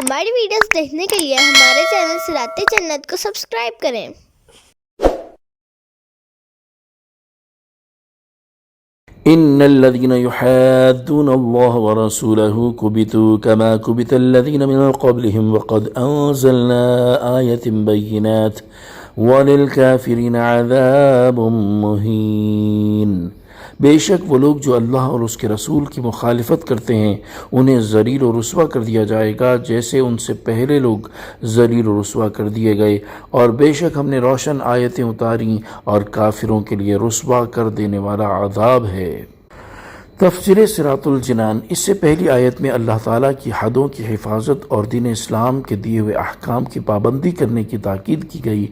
ہماری ویڈیوز دیکھنے کے لیے ہمارے چینل صراط جنت کو سبسکرائب کریں۔ إن الذين يحادون الله ورسوله كبتوا كما كبت الذين من قبلهم وقد أنزلنا آية بينات وللكافرين عذاب مهين۔ بے شک وہ لوگ جو اللہ اور اس کے رسول کی مخالفت کرتے ہیں انہیں ذلیل و رسوا کر دیا جائے گا جیسے ان سے پہلے لوگ ذلیل و رسوا کر دیے گئے، اور بے شک ہم نے روشن آیتیں اتاریں اور کافروں کے لیے رسوا کر دینے والا عذاب ہے۔ تفسیر صراط الجنان۔ اس سے پہلی آیت میں اللہ تعالیٰ کی حدوں کی حفاظت اور دین اسلام کے دیے ہوئے احکام کی پابندی کرنے کی تاکید کی گئی،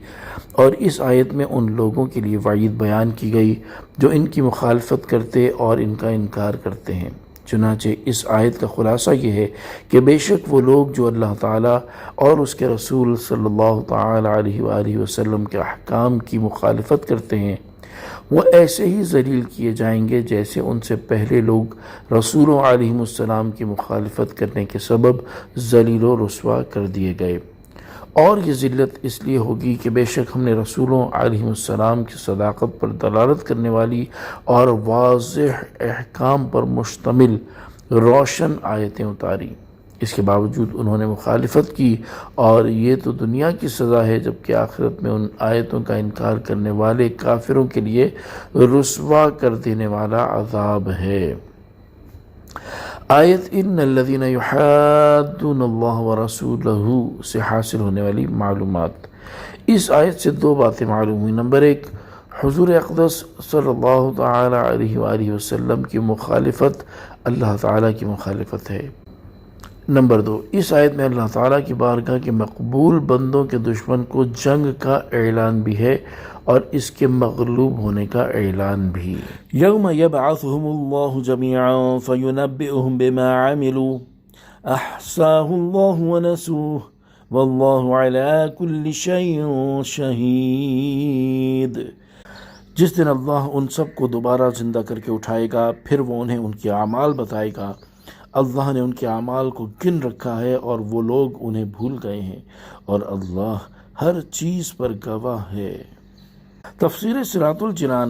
اور اس آیت میں ان لوگوں کے لیے وعید بیان کی گئی جو ان کی مخالفت کرتے اور ان کا انکار کرتے ہیں۔ چنانچہ اس آیت کا خلاصہ یہ ہے کہ بے شک وہ لوگ جو اللہ تعالیٰ اور اس کے رسول صلی اللہ تعالیٰ علیہ وآلہ وسلم کے احکام کی مخالفت کرتے ہیں وہ ایسے ہی ذلیل کیے جائیں گے جیسے ان سے پہلے لوگ رسولوں علیہ السلام کی مخالفت کرنے کے سبب ذلیل و رسوا کر دیے گئے، اور یہ ذلت اس لیے ہوگی کہ بے شک ہم نے رسولوں علیہ السلام کی صداقت پر دلالت کرنے والی اور واضح احکام پر مشتمل روشن آیتیں اتاری، اس کے باوجود انہوں نے مخالفت کی، اور یہ تو دنیا کی سزا ہے جبکہ آخرت میں ان آیتوں کا انکار کرنے والے کافروں کے لیے رسوا کر دینے والا عذاب ہے۔ آیت ان الذین یحادون اللہ ورسولہ سے حاصل ہونے والی معلومات۔ اس آیت سے دو باتیں معلوم ہوئی۔ نمبر ایک، حضور اقدس صلی اللہ تعالی علیہ وآلہ وسلم کی مخالفت اللہ تعالیٰ کی مخالفت ہے۔ نمبر دو، اس آیت میں اللہ تعالیٰ کی بارگاہ کے مقبول بندوں کے دشمن کو جنگ کا اعلان بھی ہے اور اس کے مغلوب ہونے کا اعلان بھی۔ یوم یبعثہم اللہ جمیعا فینبئہم بما عملوا احصاہ اللہ ونسوہ واللہ علی کل شیء شہید۔ جس دن اللہ ان سب کو دوبارہ زندہ کر کے اٹھائے گا، پھر وہ انہیں ان کے اعمال بتائے گا۔ اللہ نے ان کے اعمال کو گن رکھا ہے اور وہ لوگ انہیں بھول گئے ہیں، اور اللہ ہر چیز پر گواہ ہے۔ تفسیر صراط الجنان،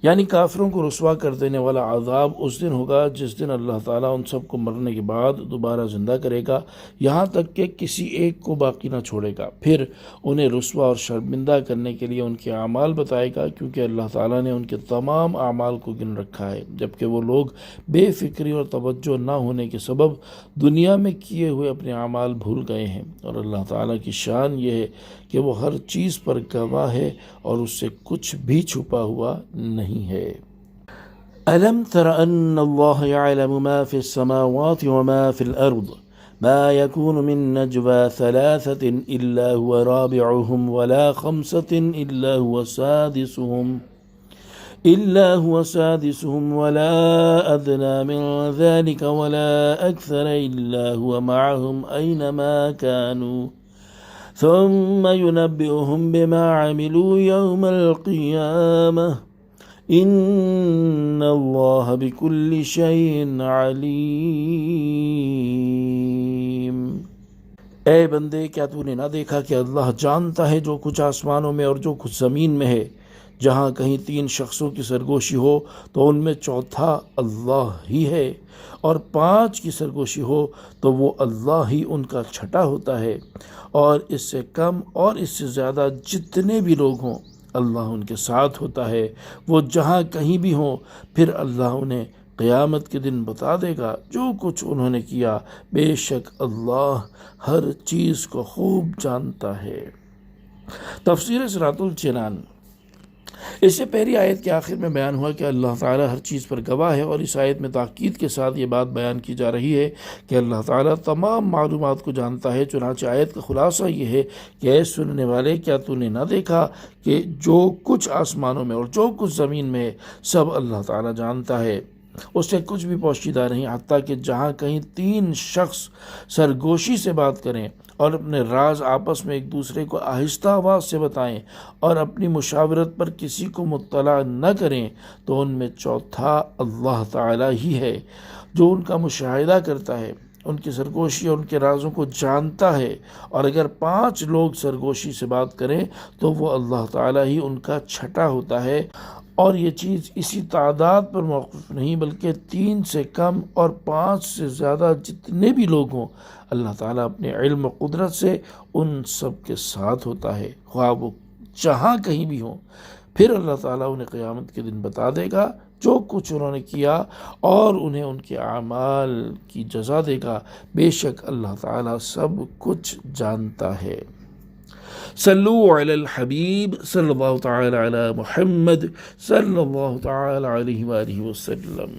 یعنی کافروں کو رسوا کر دینے والا عذاب اس دن ہوگا جس دن اللہ تعالیٰ ان سب کو مرنے کے بعد دوبارہ زندہ کرے گا، یہاں تک کہ کسی ایک کو باقی نہ چھوڑے گا، پھر انہیں رسوا اور شرمندہ کرنے کے لیے ان کے اعمال بتائے گا، کیونکہ اللہ تعالیٰ نے ان کے تمام اعمال کو گن رکھا ہے، جبکہ وہ لوگ بے فکری اور توجہ نہ ہونے کے سبب دنیا میں کیے ہوئے اپنے اعمال بھول گئے ہیں، اور اللہ تعالیٰ کی شان یہ ہے کہ وہ ہر چیز پر گواہ ہے اور اس سے کچھ بھی چھپا ہوا نہیں ہے۔ أَلَمْ تَرَ أَنَّ اللَّهَ يَعْلَمُ مَا فِي السَّمَاوَاتِ وَمَا فِي الْأَرْضِ مَا يَكُونُ مِن نَّجْوَى ثَلَاثَةٍ إِلَّا هُوَ رَابِعُهُمْ وَلَا خَمْسَةٍ إِلَّا هُوَ سَادِسُهُمْ وَلَا أَدْنَى مِن ذَلِكَ وَلَا أَكْثَرَ إِلَّا هُوَ مَعَهُمْ أَيْنَمَا كَانُوا ثم ينبئهم بما عملوا يوم القيامة إن الله بكل شيء عليم۔ اے بندے، کیا تو نے نہ دیکھا کہ اللہ جانتا ہے جو کچھ آسمانوں میں اور جو کچھ زمین میں ہے؟ جہاں کہیں 3 شخصوں کی سرگوشی ہو تو ان میں چوتھا اللہ ہی ہے، اور 5 کی سرگوشی ہو تو وہ اللہ ہی ان کا چھٹا ہوتا ہے، اور اس سے کم اور اس سے زیادہ جتنے بھی لوگ ہوں اللہ ان کے ساتھ ہوتا ہے۔ وہ جہاں کہیں بھی ہوں پھر اللہ انہیں قیامت کے دن بتا دے گا جو کچھ انہوں نے کیا، بے شک اللہ ہر چیز کو خوب جانتا ہے۔ تفسیر صراط الجنان۔ اس سے پہلی آیت کے آخر میں بیان ہوا کہ اللہ تعالیٰ ہر چیز پر گواہ ہے، اور اس آیت میں تاکید کے ساتھ یہ بات بیان کی جا رہی ہے کہ اللہ تعالیٰ تمام معلومات کو جانتا ہے۔ چنانچہ آیت کا خلاصہ یہ ہے کہ اے سننے والے، کیا تو نے نہ دیکھا کہ جو کچھ آسمانوں میں اور جو کچھ زمین میں ہے سب اللہ تعالیٰ جانتا ہے، اس سے کچھ بھی پوشیدہ نہیں، حتیٰ کہ جہاں کہیں 3 شخص سرگوشی سے بات کریں اور اپنے راز آپس میں ایک دوسرے کو آہستہ آواز سے بتائیں اور اپنی مشاورت پر کسی کو مطلع نہ کریں، تو ان میں چوتھا اللہ تعالیٰ ہی ہے جو ان کا مشاہدہ کرتا ہے ان کی سرگوشی اور ان کے رازوں کو جانتا ہے، اور اگر 5 لوگ سرگوشی سے بات کریں تو وہ اللہ تعالیٰ ہی ان کا چھٹا ہوتا ہے، اور یہ چیز اسی تعداد پر موقف نہیں بلکہ 3 سے کم اور 5 سے زیادہ جتنے بھی لوگ ہوں، اللہ تعالیٰ اپنے علم و قدرت سے ان سب کے ساتھ ہوتا ہے، خواہ وہ جہاں کہیں بھی ہوں۔ پھر اللہ تعالیٰ انہیں قیامت کے دن بتا دے گا جو کچھ انہوں نے کیا، اور انہیں ان کے اعمال کی جزا دے گا۔ بے شک اللہ تعالیٰ سب کچھ جانتا ہے۔ صلو علی الحبیب صلی اللہ تعالی علی محمد صلی اللہ تعالی علیہ وآلہ وسلم۔